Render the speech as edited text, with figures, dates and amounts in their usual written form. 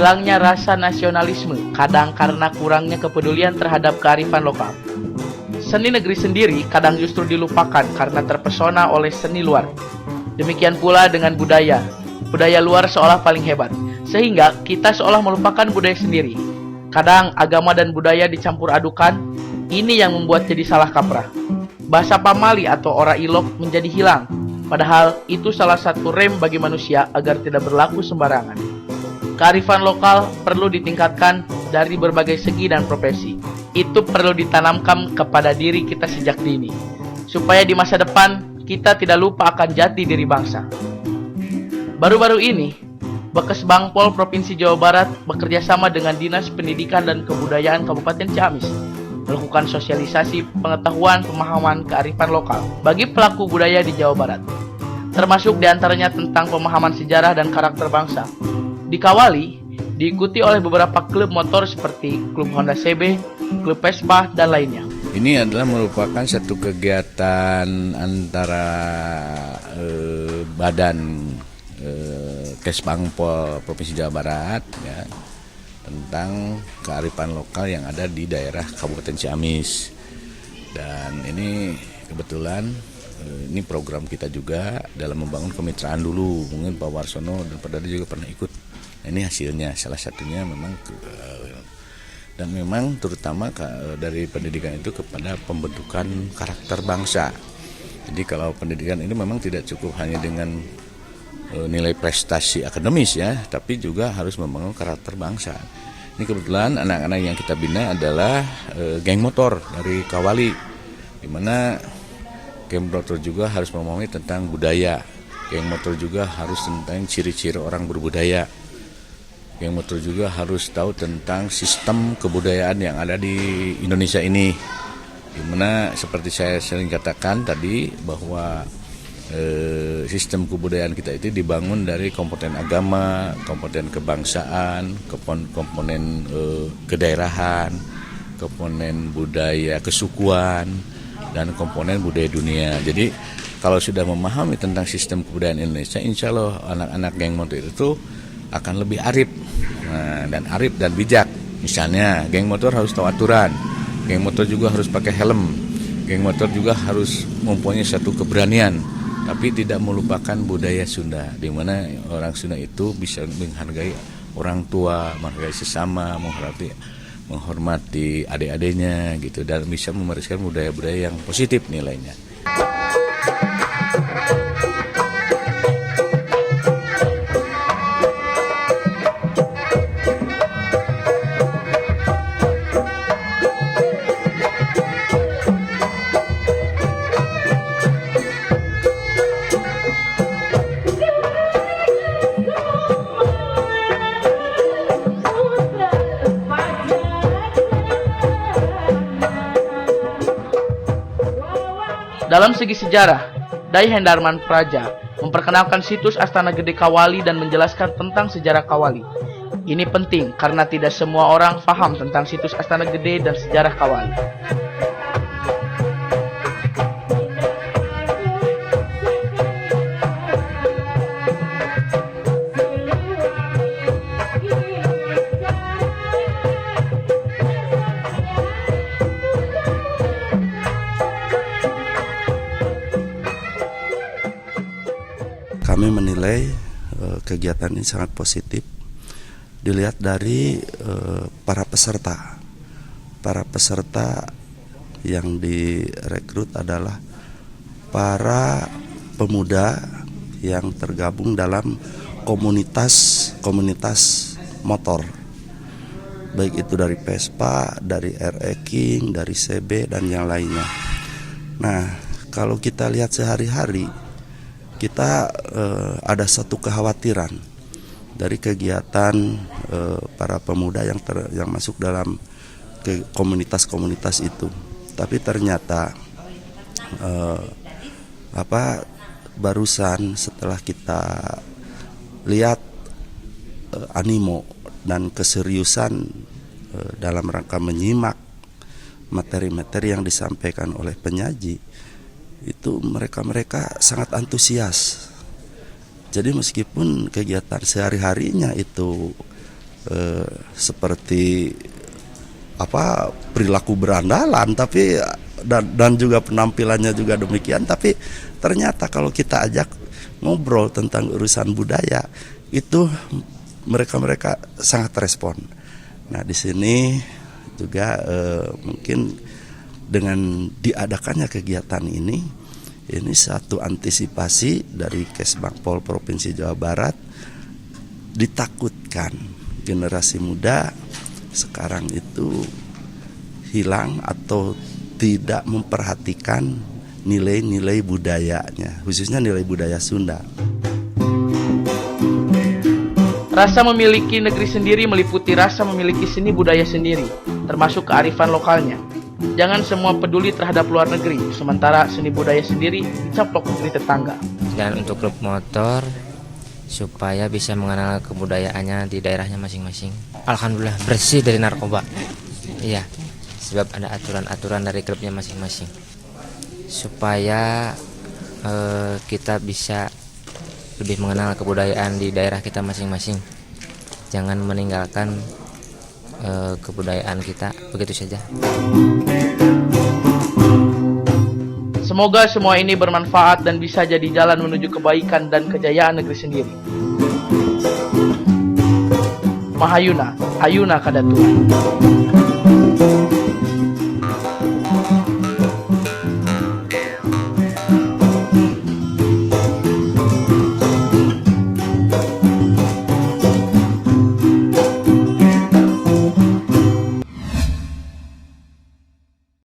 hilangnya rasa nasionalisme, kadang karena kurangnya kepedulian terhadap kearifan lokal. Seni negeri sendiri kadang justru dilupakan karena terpesona oleh seni luar. Demikian pula dengan budaya. Budaya luar seolah paling hebat, sehingga kita seolah melupakan budaya sendiri. Kadang agama dan budaya dicampur adukan, ini yang membuat jadi salah kaprah. Bahasa pamali atau ora ilok menjadi hilang, padahal itu salah satu rem bagi manusia agar tidak berlaku sembarangan. Kearifan lokal perlu ditingkatkan dari berbagai segi dan profesi. Itu perlu ditanamkan kepada diri kita sejak dini, supaya di masa depan kita tidak lupa akan jati diri bangsa. Baru-baru ini, Bekes Bangpol Provinsi Jawa Barat bekerja sama dengan Dinas Pendidikan dan Kebudayaan Kabupaten Ciamis melakukan sosialisasi pengetahuan pemahaman kearifan lokal bagi pelaku budaya di Jawa Barat, termasuk diantaranya tentang pemahaman sejarah dan karakter bangsa. Di Kawali, diikuti oleh beberapa klub motor seperti klub Honda CB, klub Vespa, dan lainnya. Ini adalah merupakan satu kegiatan antara badan Kesbangpol Provinsi Jawa Barat ya, tentang kearifan lokal yang ada di daerah Kabupaten Ciamis. Dan ini kebetulan ini program kita juga dalam membangun kemitraan dulu. Mungkin Pak Warsono dan Pak Dadi juga pernah ikut. Nah, ini hasilnya salah satunya memang dan memang terutama dari pendidikan itu kepada pembentukan karakter bangsa. Jadi kalau pendidikan ini memang tidak cukup hanya dengan nilai prestasi akademis ya, tapi juga harus membangun karakter bangsa. Ini kebetulan anak-anak yang kita bina adalah geng motor dari Kawali, di mana geng motor juga harus memahami tentang budaya. Geng motor juga harus tentang ciri-ciri orang berbudaya. Geng motor juga harus tahu tentang sistem kebudayaan yang ada di Indonesia ini, di mana seperti saya sering katakan tadi bahwa sistem kebudayaan kita itu dibangun dari komponen agama, komponen kebangsaan, komponen kedaerahan, komponen budaya kesukuan, dan komponen budaya dunia. Jadi kalau sudah memahami tentang sistem kebudayaan Indonesia, insya Allah anak-anak geng motor itu akan lebih arif, dan arif dan bijak. Misalnya geng motor harus tahu aturan, geng motor juga harus pakai helm, geng motor juga harus mempunyai satu keberanian, tapi tidak melupakan budaya Sunda, di mana orang Sunda itu bisa menghargai orang tua, menghargai sesama, menghormati adik-adiknya gitu, dan bisa mewariskan budaya-budaya yang positif nilainya. Dalam segi sejarah, Dai Hendarman Praja memperkenalkan situs Astana Gede Kawali dan menjelaskan tentang sejarah Kawali. Ini penting karena tidak semua orang paham tentang situs Astana Gede dan sejarah Kawali. Kami menilai kegiatan ini sangat positif dilihat dari para peserta. Para peserta yang direkrut adalah para pemuda yang tergabung dalam komunitas motor. Baik itu dari Vespa, dari RE King, dari CB dan yang lainnya. Nah, kalau kita lihat sehari-hari, kita ada satu kekhawatiran dari kegiatan para pemuda yang masuk dalam komunitas-komunitas itu. Tapi ternyata barusan setelah kita lihat animo dan keseriusan dalam rangka menyimak materi-materi yang disampaikan oleh penyaji, itu mereka sangat antusias. Jadi meskipun kegiatan sehari-harinya itu seperti apa perilaku berandalan, tapi dan juga penampilannya juga demikian. Tapi ternyata kalau kita ajak ngobrol tentang urusan budaya itu mereka sangat respon. Nah di sini juga mungkin dengan diadakannya kegiatan ini satu antisipasi dari Kesbangpol Provinsi Jawa Barat. Ditakutkan generasi muda sekarang itu hilang atau tidak memperhatikan nilai-nilai budayanya, khususnya nilai budaya Sunda. Rasa memiliki negeri sendiri meliputi rasa memiliki seni budaya sendiri, termasuk kearifan lokalnya. Jangan semua peduli terhadap luar negeri, sementara seni budaya sendiri dicaplok negeri tetangga. Dan untuk klub motor, supaya bisa mengenal kebudayaannya di daerahnya masing-masing. Alhamdulillah bersih dari narkoba. Iya, sebab ada aturan-aturan dari klubnya masing-masing. Supaya kita bisa lebih mengenal kebudayaan di daerah kita masing-masing. Jangan meninggalkan kebudayaan kita begitu saja. Semoga semua ini bermanfaat dan bisa jadi jalan menuju kebaikan dan kejayaan negeri sendiri. Mahayuna, Ayuna Kadatuan.